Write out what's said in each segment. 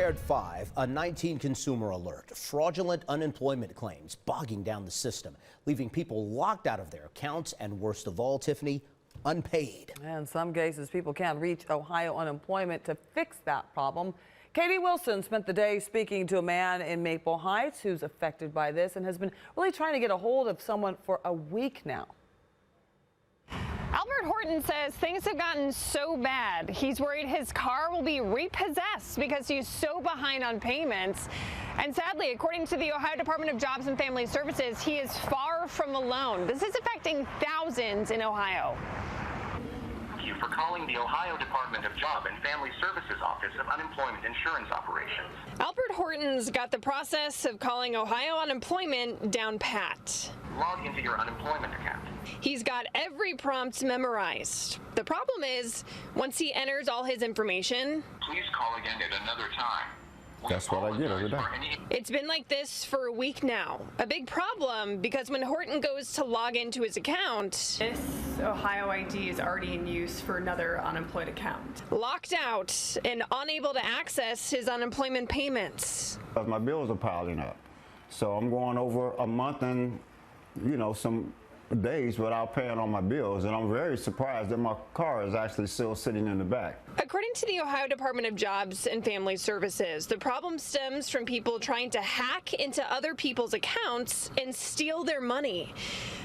shared 5, a 19 consumer alert. Fraudulent unemployment claims bogging down the system, leaving people locked out of their accounts and, worst of all, Tiffany, unpaid. In some cases, people can't reach Ohio unemployment to fix that problem. Katie Wilson spent the day speaking to a man in Maple Heights who's affected by this and has been really trying to get a hold of someone for a week now. Albert Horton says things have gotten so bad, he's worried his car will be repossessed because he's so behind on payments. And sadly, according to the Ohio Department of Jobs and Family Services, he is far from alone. This is affecting thousands in Ohio. Thank you for calling the Ohio Department of Job and Family Services Office of Unemployment Insurance Operations. Albert Horton's got the process of calling Ohio unemployment down pat. Log into your unemployment account. He's got every prompt memorized. The problem is, once he enters all his information, Please call again at another time. That's what I get every day. it's been like this for a week now. A big problem because when Horton goes to log into his account, This Ohio ID is already in use for another unemployed account. locked out and unable to access his unemployment payments. My bills are piling up. So I'm going over a month and, some days without paying on my bills, and I'm very surprised that my car is actually still sitting in the back. According to the Ohio Department of Jobs and Family Services, the problem stems from people trying to hack into other people's accounts and steal their money.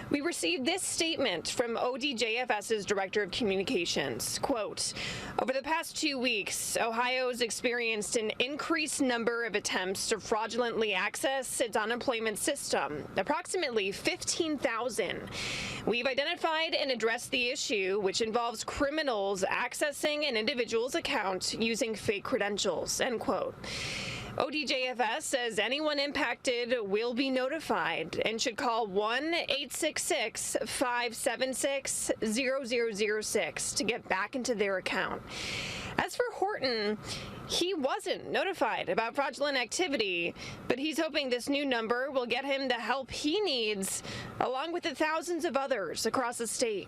We received this statement from ODJFS's Director of Communications. Quote, over the past 2 weeks, Ohio's experienced an increased number of attempts to fraudulently access its unemployment system, approximately 15,000. We've identified and addressed the issue, which involves criminals accessing an individual's account using fake credentials, end quote. ODJFS says anyone impacted will be notified and should call 1-866-576-0006 to get back into their account. As for Horton, he wasn't notified about fraudulent activity, but he's hoping this new number will get him the help he needs, along with the thousands of others across the state.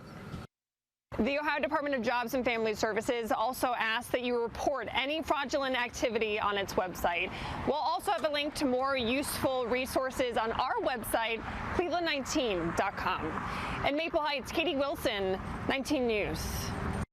The Ohio Department of Jobs and Family Services also asks that you report any fraudulent activity on its website. We'll also have a link to more useful resources on our website, cleveland19.com. In Maple Heights, Katie Wilson, 19 News.